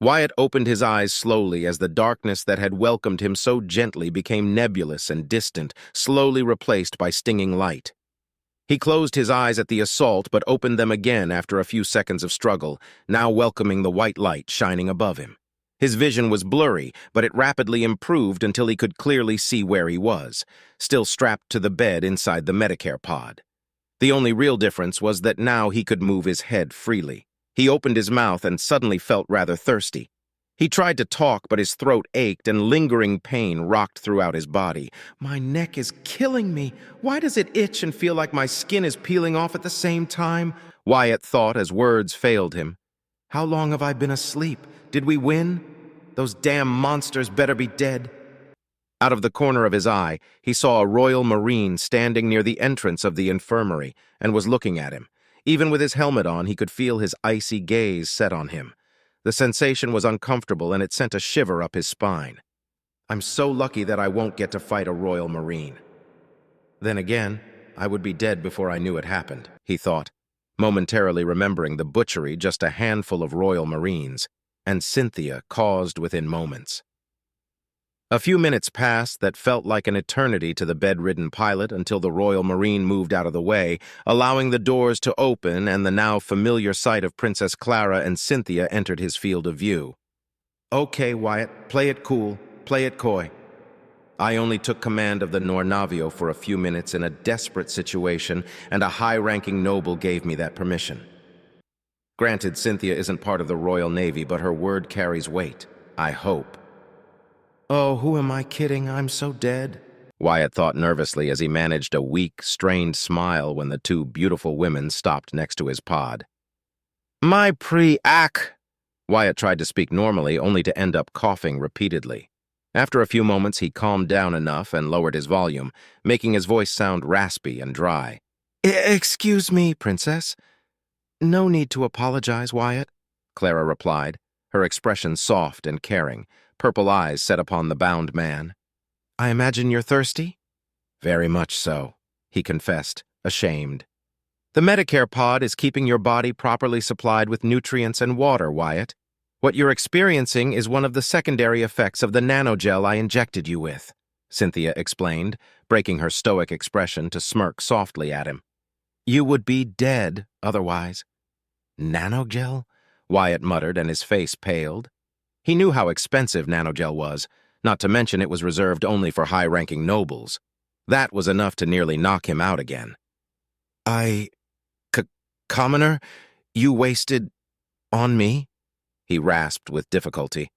Wyatt opened his eyes slowly as the darkness that had welcomed him so gently became nebulous and distant, slowly replaced by stinging light. He closed his eyes at the assault but opened them again after a few seconds of struggle, now welcoming the white light shining above him. His vision was blurry, but it rapidly improved until he could clearly see where he was, still strapped to the bed inside the Medicare pod. The only real difference was that now he could move his head freely. He opened his mouth and suddenly felt rather thirsty. He tried to talk, but his throat ached and lingering pain rocked throughout his body. "My neck is killing me. Why does it itch and feel like my skin is peeling off at the same time?" Wyatt thought as words failed him. "How long have I been asleep? Did we win? Those damn monsters better be dead." Out of the corner of his eye, he saw a Royal Marine standing near the entrance of the infirmary and was looking at him. Even with his helmet on, he could feel his icy gaze set on him. The sensation was uncomfortable, and it sent a shiver up his spine. "I'm so lucky that I won't get to fight a Royal Marine. Then again, I would be dead before I knew it happened," he thought, momentarily remembering the butchery just a handful of Royal Marines and Cynthia caused within moments. A few minutes passed that felt like an eternity to the bedridden pilot until the Royal Marine moved out of the way, allowing the doors to open and the now familiar sight of Princess Clara and Cynthia entered his field of view. "Okay, Wyatt, play it cool, play it coy. I only took command of the Nornavio for a few minutes in a desperate situation, and a high-ranking noble gave me that permission. Granted, Cynthia isn't part of the Royal Navy, but her word carries weight, I hope." "Oh, who am I kidding? I'm so dead," Wyatt thought nervously as he managed a weak, strained smile when the two beautiful women stopped next to his pod. "My pre-ac—" Wyatt tried to speak normally, only to end up coughing repeatedly. After a few moments, he calmed down enough and lowered his volume, making his voice sound raspy and dry. "Excuse me, Princess." "No need to apologize, Wyatt," Clara replied, her expression soft and caring, purple eyes set upon the bound man. "I imagine you're thirsty?" "Very much so," he confessed, ashamed. "The Medicare pod is keeping your body properly supplied with nutrients and water, Wyatt. What you're experiencing is one of the secondary effects of the nanogel I injected you with," Cynthia explained, breaking her stoic expression to smirk softly at him. "You would be dead otherwise." "Nanogel?" Wyatt muttered, and his face paled. He knew how expensive nanogel was, not to mention it was reserved only for high-ranking nobles. That was enough to nearly knock him out again. Commoner, you wasted on me?" he rasped with difficulty.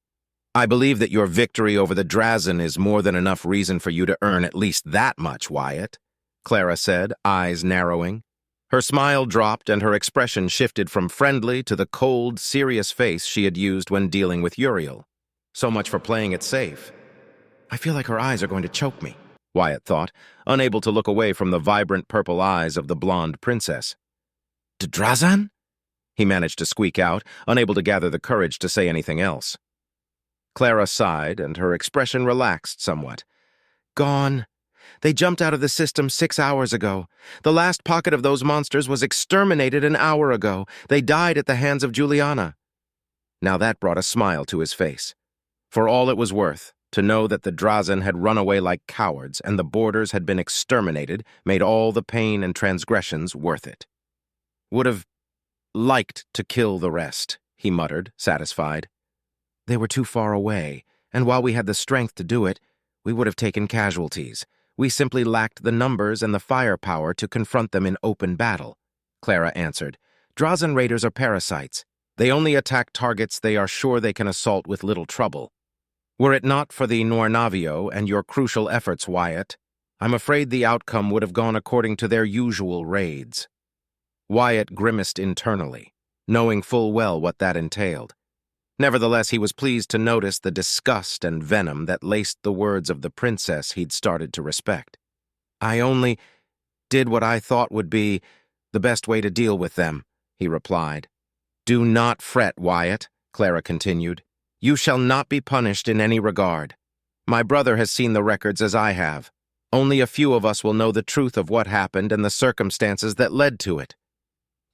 "I believe that your victory over the Drazen is more than enough reason for you to earn at least that much, Wyatt," Clara said, eyes narrowing. Her smile dropped and her expression shifted from friendly to the cold, serious face she had used when dealing with Uriel. So much for playing it safe. "I feel like her eyes are going to choke me," Wyatt thought, unable to look away from the vibrant purple eyes of the blonde princess. "Drazan?" he managed to squeak out, unable to gather the courage to say anything else. Clara sighed, and her expression relaxed somewhat. "Gone. They jumped out of the system 6 hours ago. The last pocket of those monsters was exterminated an hour ago. They died at the hands of Juliana." Now that brought a smile to his face. For all it was worth, to know that the Drazen had run away like cowards and the borders had been exterminated made all the pain and transgressions worth it. "Would have liked to kill the rest," he muttered, satisfied. "They were too far away, and while we had the strength to do it, we would have taken casualties. We simply lacked the numbers and the firepower to confront them in open battle," Clara answered. "Drazen raiders are parasites. They only attack targets they are sure they can assault with little trouble. Were it not for the Nornavio and your crucial efforts, Wyatt, I'm afraid the outcome would have gone according to their usual raids." Wyatt grimaced internally, knowing full well what that entailed. Nevertheless, he was pleased to notice the disgust and venom that laced the words of the princess he'd started to respect. "I only did what I thought would be the best way to deal with them," he replied. "Do not fret, Wyatt," Clara continued. "You shall not be punished in any regard. My brother has seen the records as I have. Only a few of us will know the truth of what happened and the circumstances that led to it.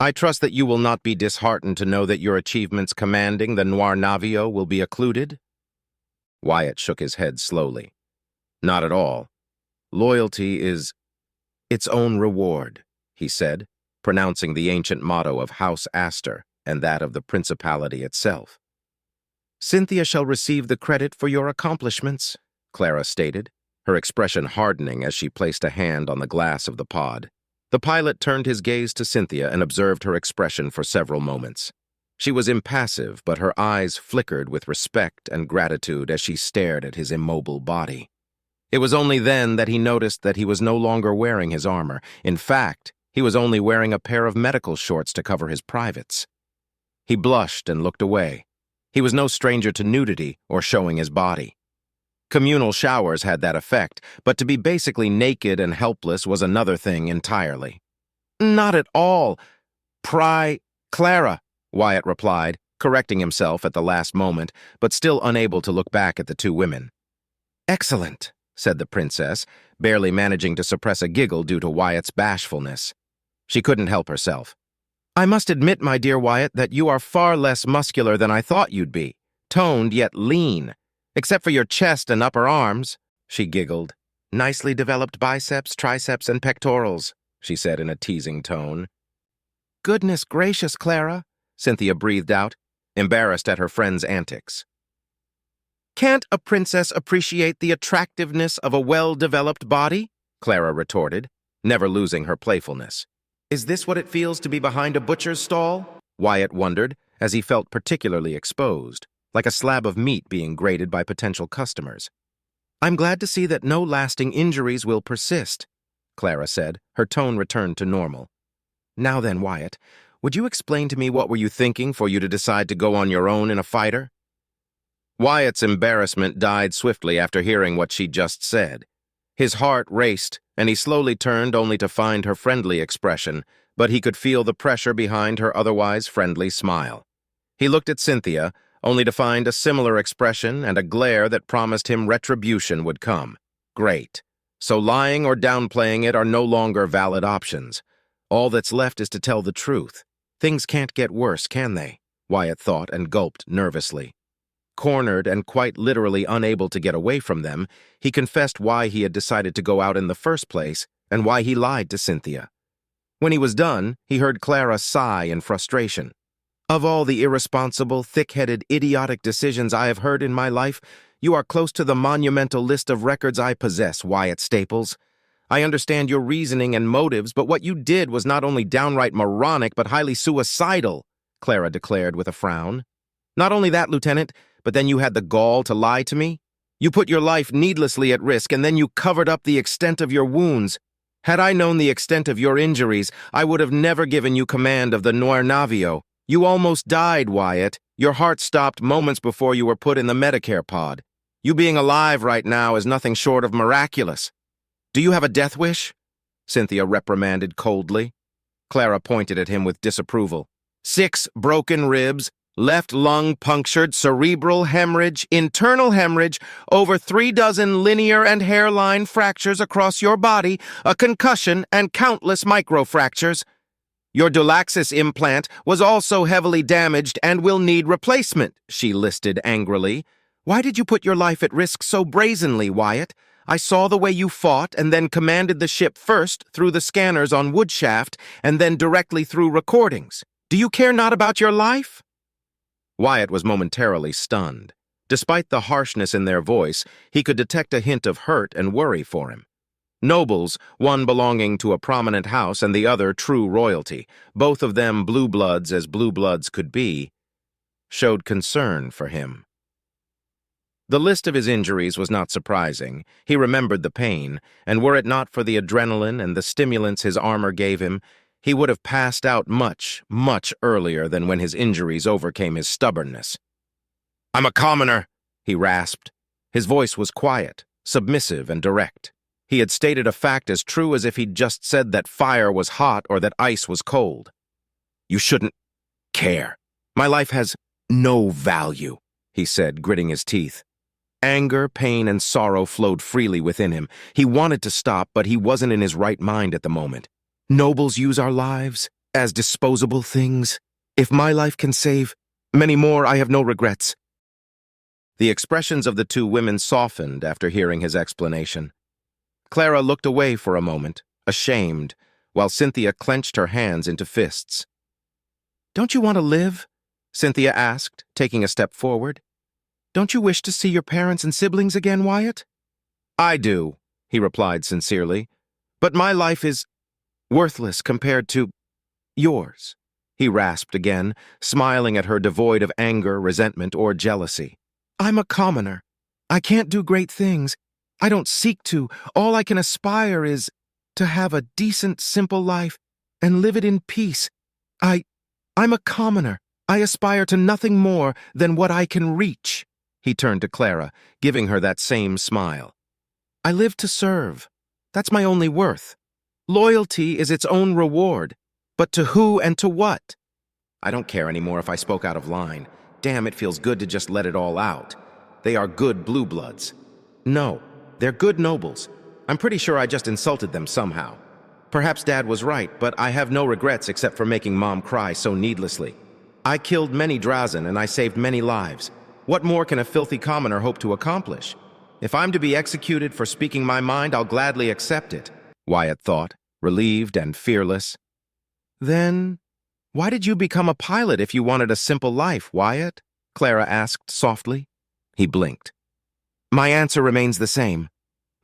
I trust that you will not be disheartened to know that your achievements commanding the Noir Navio will be occluded? Wyatt shook his head slowly. Not at all. Loyalty is its own reward, he said, pronouncing the ancient motto of House Astor and that of the Principality itself. Cynthia shall receive the credit for your accomplishments, Clara stated, her expression hardening as she placed a hand on the glass of the pod. The pilot turned his gaze to Cynthia and observed her expression for several moments. She was impassive, but her eyes flickered with respect and gratitude as she stared at his immobile body. It was only then that he noticed that he was no longer wearing his armor. In fact, he was only wearing a pair of medical shorts to cover his privates. He blushed and looked away. He was no stranger to nudity or showing his body. Communal showers had that effect, but to be basically naked and helpless was another thing entirely. Not at all. Clara, Wyatt replied, correcting himself at the last moment, but still unable to look back at the two women. Excellent, said the princess, barely managing to suppress a giggle due to Wyatt's bashfulness. She couldn't help herself. I must admit, my dear Wyatt, that you are far less muscular than I thought you'd be, toned yet lean. Except for your chest and upper arms, she giggled. Nicely developed biceps, triceps, and pectorals, she said in a teasing tone. Goodness gracious, Clara, Cynthia breathed out, embarrassed at her friend's antics. Can't a princess appreciate the attractiveness of a well-developed body? Clara retorted, never losing her playfulness. Is this what it feels to be behind a butcher's stall? Wyatt wondered, as he felt particularly exposed, like a slab of meat being grated by potential customers. I'm glad to see that no lasting injuries will persist, Clara said, her tone returned to normal. Now then, Wyatt, would you explain to me what were you thinking for you to decide to go on your own in a fighter? Wyatt's embarrassment died swiftly after hearing what she just said. His heart raced, and he slowly turned only to find her friendly expression, but he could feel the pressure behind her otherwise friendly smile. He looked at Cynthia, only to find a similar expression and a glare that promised him retribution would come. Great. So lying or downplaying it are no longer valid options. All that's left is to tell the truth. Things can't get worse, can they? Wyatt thought and gulped nervously. Cornered and quite literally unable to get away from them, he confessed why he had decided to go out in the first place and why he lied to Cynthia. When he was done, he heard Clara sigh in frustration. Of all the irresponsible, thick-headed, idiotic decisions I have heard in my life, you are close to the monumental list of records I possess, Wyatt Staples. I understand your reasoning and motives, but what you did was not only downright moronic but highly suicidal, Clara declared with a frown. Not only that, Lieutenant, but then you had the gall to lie to me. You put your life needlessly at risk, and then you covered up the extent of your wounds. Had I known the extent of your injuries, I would have never given you command of the Noir Navio. You almost died, Wyatt. Your heart stopped moments before you were put in the Medicare pod. You being alive right now is nothing short of miraculous. Do you have a death wish? Cynthia reprimanded coldly. Clara pointed at him with disapproval. 6 broken ribs, left lung punctured, cerebral hemorrhage, internal hemorrhage, over 3 dozen linear and hairline fractures across your body, a concussion, and countless microfractures. Your Dulaxis implant was also heavily damaged and will need replacement, she listed angrily. Why did you put your life at risk so brazenly, Wyatt? I saw the way you fought and then commanded the ship first through the scanners on Woodshaft and then directly through recordings. Do you care not about your life? Wyatt was momentarily stunned. Despite the harshness in their voice, he could detect a hint of hurt and worry for him. Nobles, one belonging to a prominent house and the other true royalty, both of them blue bloods as blue bloods could be, showed concern for him. The list of his injuries was not surprising. He remembered the pain, and were it not for the adrenaline and the stimulants his armor gave him, he would have passed out much, much earlier than when his injuries overcame his stubbornness. I'm a commoner, he rasped. His voice was quiet, submissive, and direct. He had stated a fact as true as if he'd just said that fire was hot or that ice was cold. You shouldn't care. My life has no value, he said, gritting his teeth. Anger, pain, and sorrow flowed freely within him. He wanted to stop, but he wasn't in his right mind at the moment. Nobles use our lives. as disposable things. If my life can save many more, I have no regrets." The expressions of the two women softened after hearing his explanation. Clara looked away for a moment, ashamed, while Cynthia clenched her hands into fists. "Don't you want to live?" Cynthia asked, taking a step forward. "Don't you wish to see your parents and siblings again, Wyatt?" "I do," he replied sincerely, "but my life is worthless compared to yours," he rasped again, smiling at her devoid of anger, resentment, or jealousy. "I'm a commoner. I can't do great things. I don't seek to. All I can aspire is to have a decent, simple life and live it in peace. I'm a commoner. I aspire to nothing more than what I can reach." He turned to Clara, giving her that same smile. "I live to serve. That's my only worth. Loyalty is its own reward. But to who and to what?" I don't care anymore if I spoke out of line. Damn, it feels good to just let it all out. They are good blue bloods. No, they're good nobles. I'm pretty sure I just insulted them somehow. Perhaps Dad was right, but I have no regrets except for making Mom cry so needlessly. I killed many Drazen and I saved many lives. What more can a filthy commoner hope to accomplish? If I'm to be executed for speaking my mind, I'll gladly accept it, Wyatt thought, relieved and fearless. "Then, why did you become a pilot if you wanted a simple life, Wyatt?" Clara asked softly. He blinked. "My answer remains the same.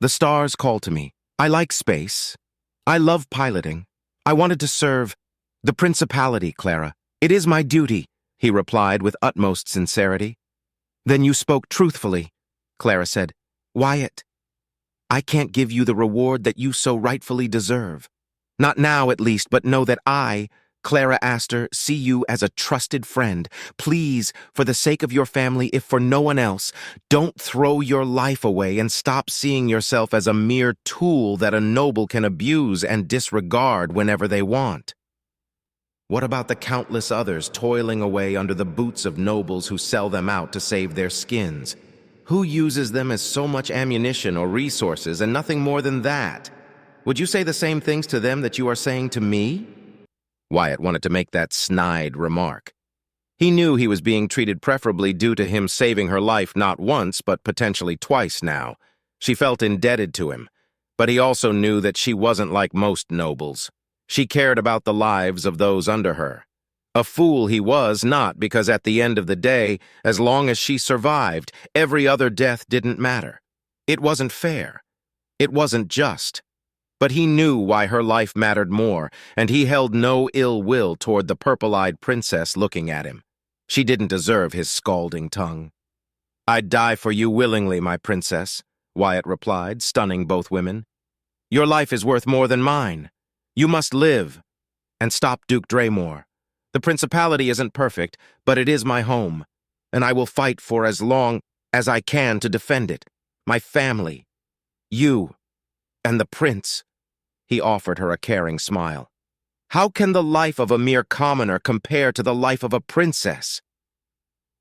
The stars call to me. I like space. I love piloting. I wanted to serve the Principality, Clara. It is my duty," he replied with utmost sincerity. "Then you spoke truthfully," Clara said. "Wyatt, I can't give you the reward that you so rightfully deserve. Not now, at least, but know that I, Clara Astor, see you as a trusted friend. Please, for the sake of your family, if for no one else, don't throw your life away and stop seeing yourself as a mere tool that a noble can abuse and disregard whenever they want. What about the countless others toiling away under the boots of nobles who sell them out to save their skins? Who uses them as so much ammunition or resources and nothing more than that? Would you say the same things to them that you are saying to me?" Wyatt wanted to make that snide remark. He knew he was being treated preferably due to him saving her life not once, but potentially twice now. She felt indebted to him, but he also knew that she wasn't like most nobles. She cared about the lives of those under her. A fool he was not, because at the end of the day, as long as she survived, every other death didn't matter. It wasn't fair. It wasn't just. But he knew why her life mattered more, and he held no ill will toward the purple-eyed princess looking at him. She didn't deserve his scalding tongue. "I'd die for you willingly, my princess," Wyatt replied, stunning both women. "Your life is worth more than mine. You must live and stop Duke Draymore. The Principality isn't perfect, but it is my home, and I will fight for as long as I can to defend it. My family, you, and the prince." He offered her a caring smile. "How can the life of a mere commoner compare to the life of a princess?"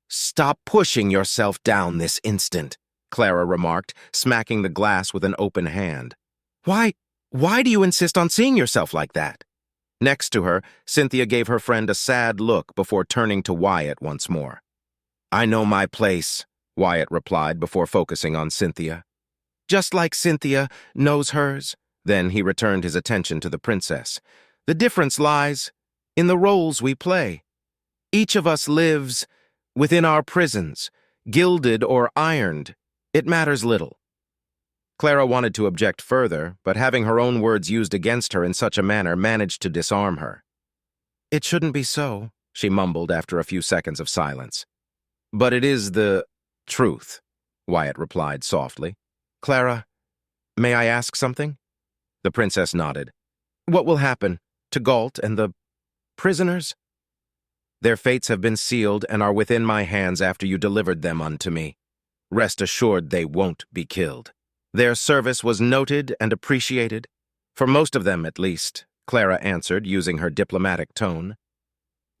"Stop pushing yourself down this instant," Clara remarked, smacking the glass with an open hand. Why do you insist on seeing yourself like that?" Next to her, Cynthia gave her friend a sad look before turning to Wyatt once more. "I know my place," Wyatt replied before focusing on Cynthia. "Just like Cynthia knows hers." Then he returned his attention to the princess. "The difference lies in the roles we play. Each of us lives within our prisons, gilded or ironed. It matters little." Clara wanted to object further, but having her own words used against her in such a manner managed to disarm her. "It shouldn't be so," she mumbled after a few seconds of silence. "But it is the truth," Wyatt replied softly. "Clara, may I ask something?" The princess nodded. "What will happen to Galt and the prisoners?" "Their fates have been sealed and are within my hands after you delivered them unto me. Rest assured they won't be killed. Their service was noted and appreciated. For most of them, at least," Clara answered, using her diplomatic tone.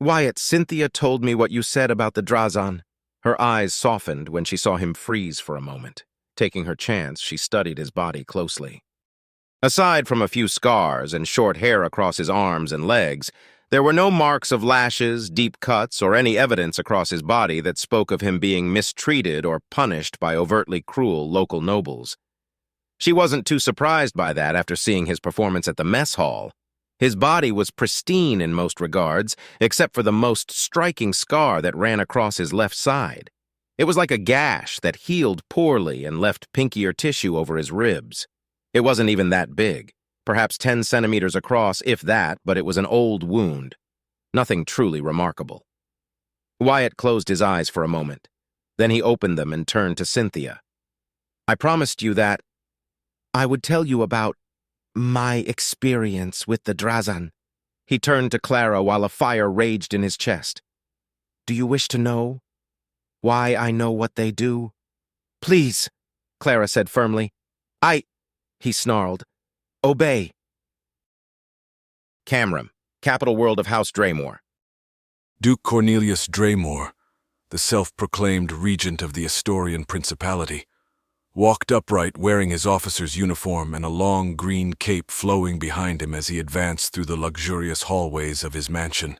"Wyatt, Cynthia told me what you said about the Drazen." Her eyes softened when she saw him freeze for a moment. Taking her chance, she studied his body closely. Aside from a few scars and short hair across his arms and legs, There were no marks of lashes, deep cuts, or any evidence across his body that spoke of him being mistreated or punished by overtly cruel local nobles. She wasn't too surprised by that after seeing his performance at the mess hall. His body was pristine in most regards, except for the most striking scar that ran across his left side. It was like a gash that healed poorly and left pinkier tissue over his ribs. It wasn't even that big, perhaps 10 centimeters across, if that, but it was an old wound. Nothing truly remarkable. Wyatt closed his eyes for a moment. Then he opened them and turned to Cynthia. "I promised you that I would tell you about my experience with the Drazan." He turned to Clara while a fire raged in his chest. "Do you wish to know why I know what they do?" "Please," Clara said firmly. He snarled. "Obey." Camram, capital world of House Draymore. Duke Cornelius Draymore, the self-proclaimed regent of the Astorian Principality, walked upright wearing his officer's uniform and a long green cape flowing behind him as he advanced through the luxurious hallways of his mansion.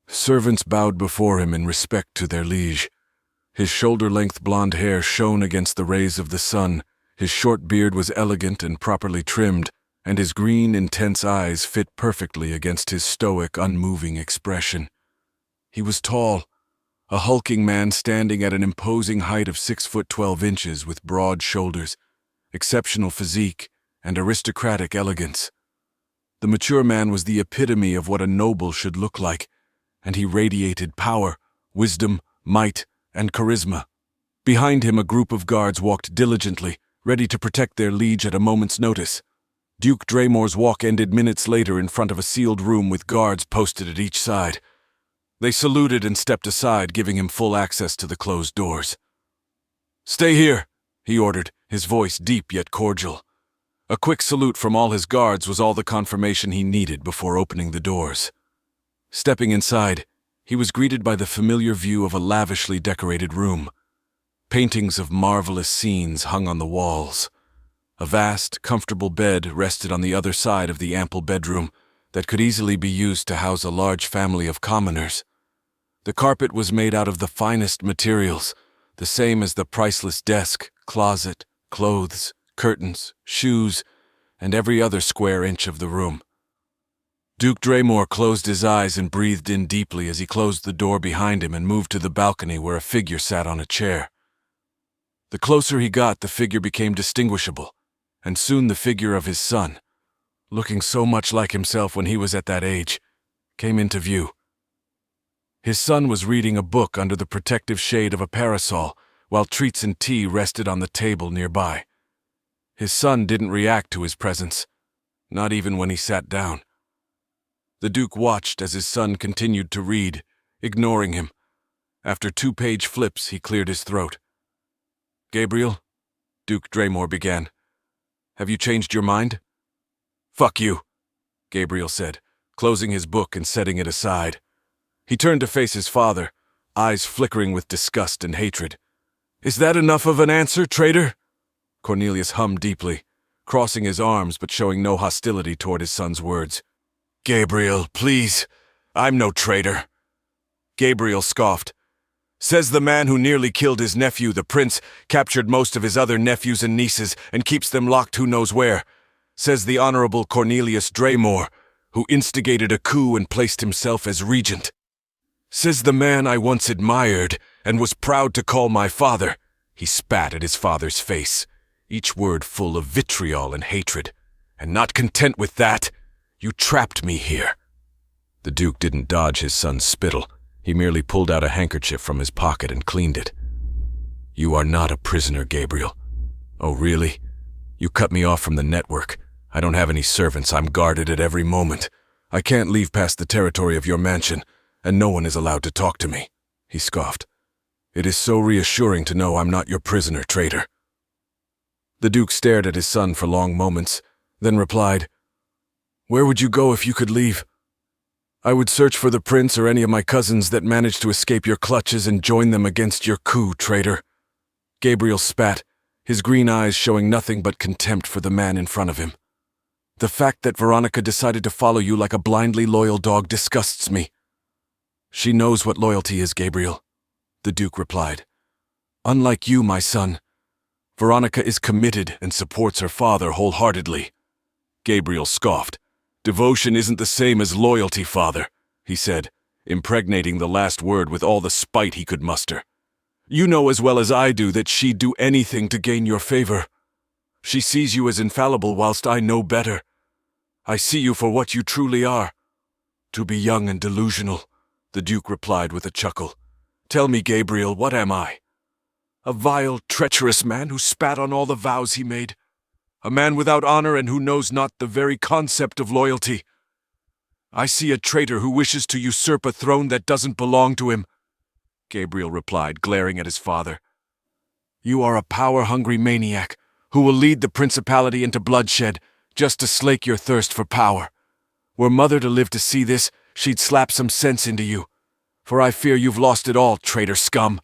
Servants bowed before him in respect to their liege. His shoulder-length blonde hair shone against the rays of the sun, his short beard was elegant and properly trimmed, and his green, intense eyes fit perfectly against his stoic, unmoving expression. He was tall, a hulking man standing at an imposing height of 6'12" with broad shoulders, exceptional physique, and aristocratic elegance. The mature man was the epitome of what a noble should look like, and he radiated power, wisdom, might, and charisma. Behind him a group of guards walked diligently, ready to protect their liege at a moment's notice. Duke Draymore's walk ended minutes later in front of a sealed room with guards posted at each side. They saluted and stepped aside, giving him full access to the closed doors. "Stay here," he ordered, his voice deep yet cordial. A quick salute from all his guards was all the confirmation he needed before opening the doors. Stepping inside, he was greeted by the familiar view of a lavishly decorated room. Paintings of marvelous scenes hung on the walls. A vast, comfortable bed rested on the other side of the ample bedroom that could easily be used to house a large family of commoners. The carpet was made out of the finest materials, the same as the priceless desk, closet, clothes, curtains, shoes, and every other square inch of the room. Duke Draymore closed his eyes and breathed in deeply as he closed the door behind him and moved to the balcony where a figure sat on a chair. The closer he got, the figure became distinguishable, and soon the figure of his son, looking so much like himself when he was at that age, came into view. His son was reading a book under the protective shade of a parasol, while treats and tea rested on the table nearby. His son didn't react to his presence, not even when he sat down. The Duke watched as his son continued to read, ignoring him. After 2-page flips, he cleared his throat. "Gabriel," Duke Draymore began, "have you changed your mind?" "Fuck you," Gabriel said, closing his book and setting it aside. He turned to face his father, eyes flickering with disgust and hatred. "Is that enough of an answer, traitor?" Cornelius hummed deeply, crossing his arms but showing no hostility toward his son's words. "Gabriel, please, I'm no traitor." Gabriel scoffed. "Says the man who nearly killed his nephew, the prince, captured most of his other nephews and nieces, and keeps them locked who knows where. Says the Honorable Cornelius Draymore, who instigated a coup and placed himself as regent. Says the man I once admired and was proud to call my father." He spat at his father's face, each word full of vitriol and hatred. "And not content with that, you trapped me here." The Duke didn't dodge his son's spittle. He merely pulled out a handkerchief from his pocket and cleaned it. "You are not a prisoner, Gabriel." "Oh, really? You cut me off from the network. I don't have any servants. I'm guarded at every moment. I can't leave past the territory of your mansion, and no one is allowed to talk to me," he scoffed. "It is so reassuring to know I'm not your prisoner, traitor." The Duke stared at his son for long moments, then replied, "Where would you go if you could leave?" "I would search for the prince or any of my cousins that managed to escape your clutches and join them against your coup, traitor." Gabriel spat, his green eyes showing nothing but contempt for the man in front of him. The fact that Veronica decided to follow you like a blindly loyal dog disgusts me. She knows what loyalty is, Gabriel, the Duke replied. Unlike you, my son, Veronica is committed and supports her father wholeheartedly. Gabriel scoffed. Devotion isn't the same as loyalty, father, he said, impregnating the last word with all the spite he could muster. You know as well as I do that she'd do anything to gain your favor. She sees you as infallible whilst I know better. I see you for what you truly are. To be young and delusional, the Duke replied with a chuckle. Tell me, Gabriel, what am I? A vile, treacherous man who spat on all the vows he made. A man without honor and who knows not the very concept of loyalty. I see a traitor who wishes to usurp a throne that doesn't belong to him, Gabriel replied, glaring at his father. You are a power-hungry maniac who will lead the principality into bloodshed just to slake your thirst for power. Were Mother to live to see this, she'd slap some sense into you. For I fear you've lost it all, traitor scum.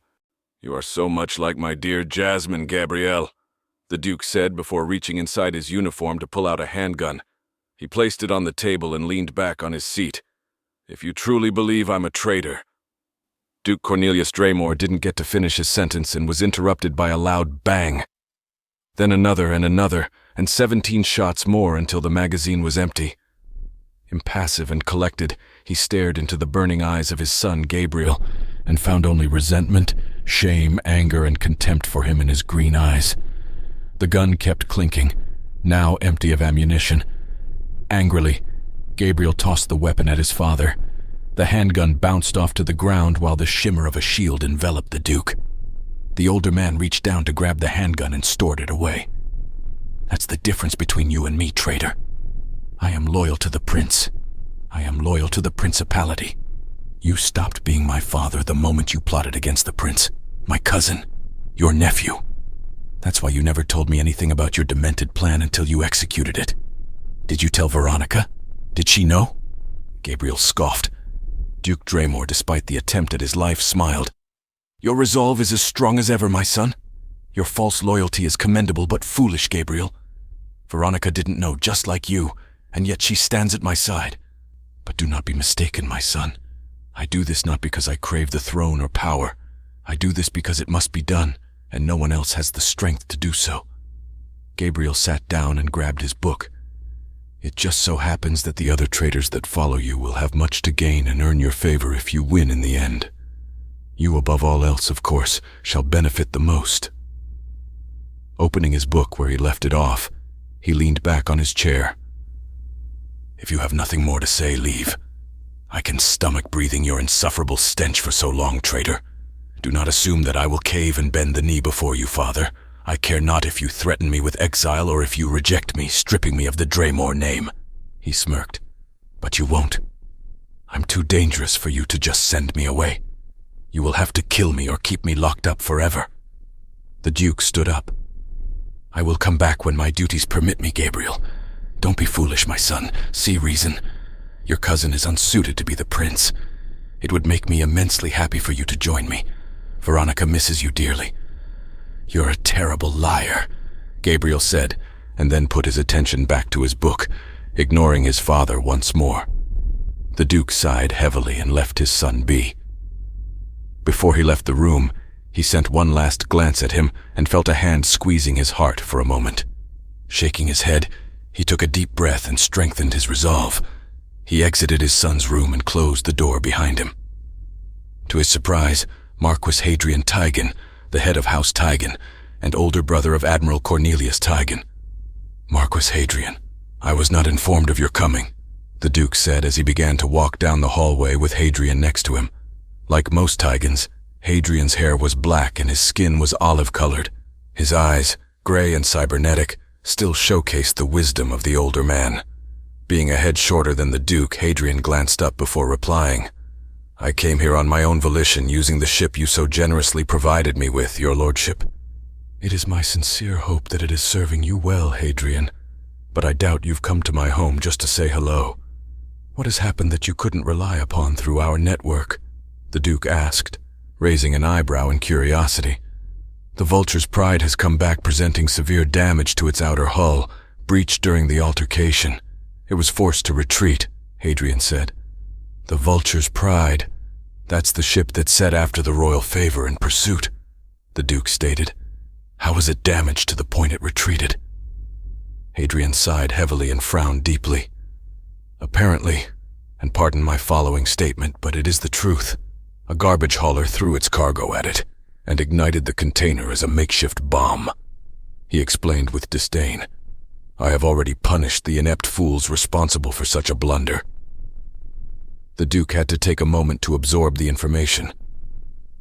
You are so much like my dear Jasmine, Gabrielle, the Duke said before reaching inside his uniform to pull out a handgun. He placed it on the table and leaned back on his seat. If you truly believe I'm a traitor. Duke Cornelius Draymore didn't get to finish his sentence and was interrupted by a loud bang. Then another, and 17 shots more until the magazine was empty. Impassive and collected, he stared into the burning eyes of his son, Gabriel, and found only resentment, shame, anger, and contempt for him in his green eyes. The gun kept clinking, now empty of ammunition. Angrily, Gabriel tossed the weapon at his father. The handgun bounced off to the ground while the shimmer of a shield enveloped the Duke. The older man reached down to grab the handgun and stored it away. That's the difference between you and me, traitor. I am loyal to the prince. I am loyal to the principality. You stopped being my father the moment you plotted against the prince, my cousin, your nephew. That's why you never told me anything about your demented plan until you executed it. Did you tell Veronica? Did she know? Gabriel scoffed. Duke Draymore, despite the attempt at his life, smiled. Your resolve is as strong as ever, my son. Your false loyalty is commendable but foolish, Gabriel. Veronica didn't know, just like you, and yet she stands at my side. But do not be mistaken, my son. I do this not because I crave the throne or power. I do this because it must be done, and no one else has the strength to do so. Gabriel sat down and grabbed his book. It just so happens that the other traitors that follow you will have much to gain and earn your favor if you win in the end. You, above all else, of course, shall benefit the most. Opening his book where he left it off, he leaned back on his chair. If you have nothing more to say, leave. I can stomach breathing your insufferable stench for so long, traitor. Do not assume that I will cave and bend the knee before you, father. I care not if you threaten me with exile or if you reject me, stripping me of the Draymore name. He smirked. But you won't. I'm too dangerous for you to just send me away. You will have to kill me or keep me locked up forever. The Duke stood up. I will come back when my duties permit me, Gabriel. Don't be foolish, my son. See reason. Your cousin is unsuited to be the prince. It would make me immensely happy for you to join me. Veronica misses you dearly. You're a terrible liar, Gabriel said, and then put his attention back to his book, ignoring his father once more. The Duke sighed heavily and left his son be. Before he left the room, he sent one last glance at him and felt a hand squeezing his heart for a moment. Shaking his head, he took a deep breath and strengthened his resolve. He exited his son's room and closed the door behind him. To his surprise, Marquis Hadrian Tigan, the head of House Tigan, and older brother of Admiral Cornelius Tigan. Marquis Hadrian, I was not informed of your coming, the Duke said as he began to walk down the hallway with Hadrian next to him. Like most Tigans, Hadrian's hair was black and his skin was olive-colored. His eyes, gray and cybernetic, still showcased the wisdom of the older man. Being a head shorter than the Duke, Hadrian glanced up before replying. I came here on my own volition, using the ship you so generously provided me with, your lordship. It is my sincere hope that it is serving you well, Hadrian, but I doubt you've come to my home just to say hello. What has happened that you couldn't rely upon through our network? The Duke asked, raising an eyebrow in curiosity. The Vulture's pride has come back presenting severe damage to its outer hull, breached during the altercation. It was forced to retreat, Hadrian said. The Vulture's Pride. That's the ship that set after the royal favor in pursuit, the Duke stated. How was it damaged to the point it retreated? Hadrian sighed heavily and frowned deeply. Apparently, and pardon my following statement, but it is the truth, a garbage hauler threw its cargo at it and ignited the container as a makeshift bomb. He explained with disdain. I have already punished the inept fools responsible for such a blunder. The Duke had to take a moment to absorb the information.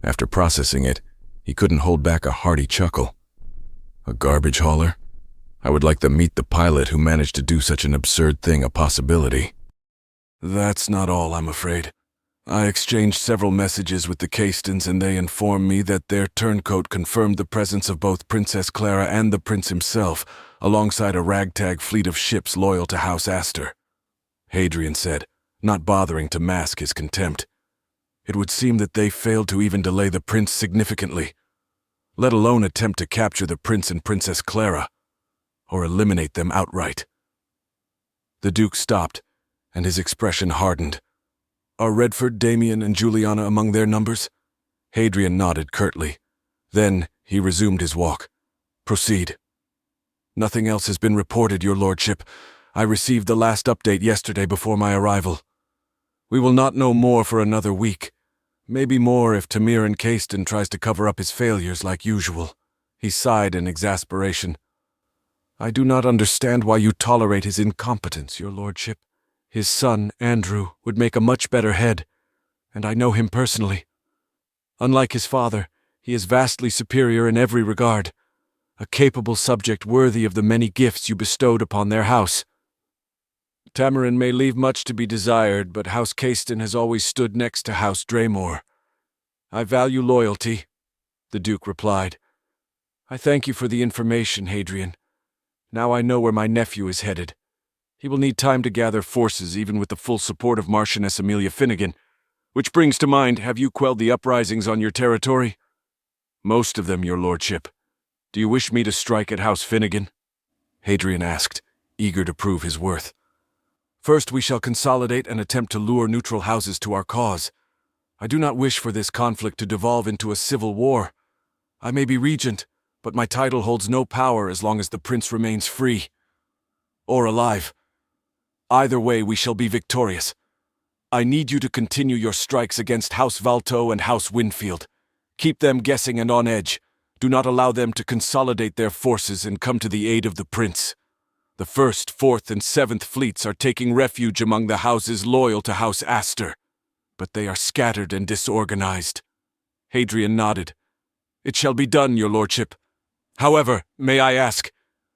After processing it, he couldn't hold back a hearty chuckle. A garbage hauler? I would like to meet the pilot who managed to do such an absurd thing a possibility. That's not all, I'm afraid. I exchanged several messages with the Castons, and they informed me that their turncoat confirmed the presence of both Princess Clara and the prince himself, alongside a ragtag fleet of ships loyal to House Astor. Hadrian said, not bothering to mask his contempt. It would seem that they failed to even delay the prince significantly, let alone attempt to capture the prince and Princess Clara, or eliminate them outright. The Duke stopped, and his expression hardened. Are Redford, Damien, and Juliana among their numbers? Hadrian nodded curtly. Then he resumed his walk. Proceed. Nothing else has been reported, your lordship. I received the last update yesterday before my arrival. We will not know more for another week. Maybe more if Tamir and Cayston tries to cover up his failures like usual. He sighed in exasperation. I do not understand why you tolerate his incompetence, your lordship. His son, Andrew, would make a much better head, and I know him personally. Unlike his father, he is vastly superior in every regard, a capable subject worthy of the many gifts you bestowed upon their house. Tamarin may leave much to be desired, but House Cayston has always stood next to House Draymore. I value loyalty, the Duke replied. I thank you for the information, Hadrian. Now I know where my nephew is headed. He will need time to gather forces, even with the full support of Marchioness Amelia Finnegan. Which brings to mind, have you quelled the uprisings on your territory? Most of them, your lordship. Do you wish me to strike at House Finnegan? Hadrian asked, eager to prove his worth. First, we shall consolidate and attempt to lure neutral houses to our cause. I do not wish for this conflict to devolve into a civil war. I may be regent, but my title holds no power as long as the prince remains free. Or alive. Either way, we shall be victorious. I need you to continue your strikes against House Valto and House Winfield. Keep them guessing and on edge. Do not allow them to consolidate their forces and come to the aid of the prince. The 1st, 4th, and 7th fleets are taking refuge among the houses loyal to House Astor, but they are scattered and disorganized. Hadrian nodded. It shall be done, your lordship. However, may I ask,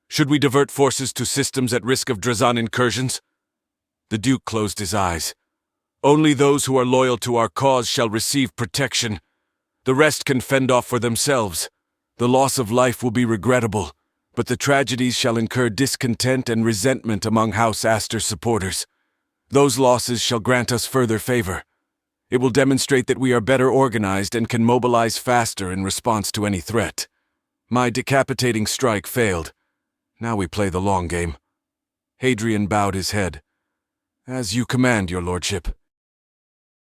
should we divert forces to systems at risk of Drazan incursions? The Duke closed his eyes. Only those who are loyal to our cause shall receive protection. The rest can fend off for themselves. The loss of life will be regrettable, but the tragedies shall incur discontent and resentment among House Astor supporters. Those losses shall grant us further favor. It will demonstrate that we are better organized and can mobilize faster in response to any threat. My decapitating strike failed. Now we play the long game. Hadrian bowed his head. As you command, your lordship.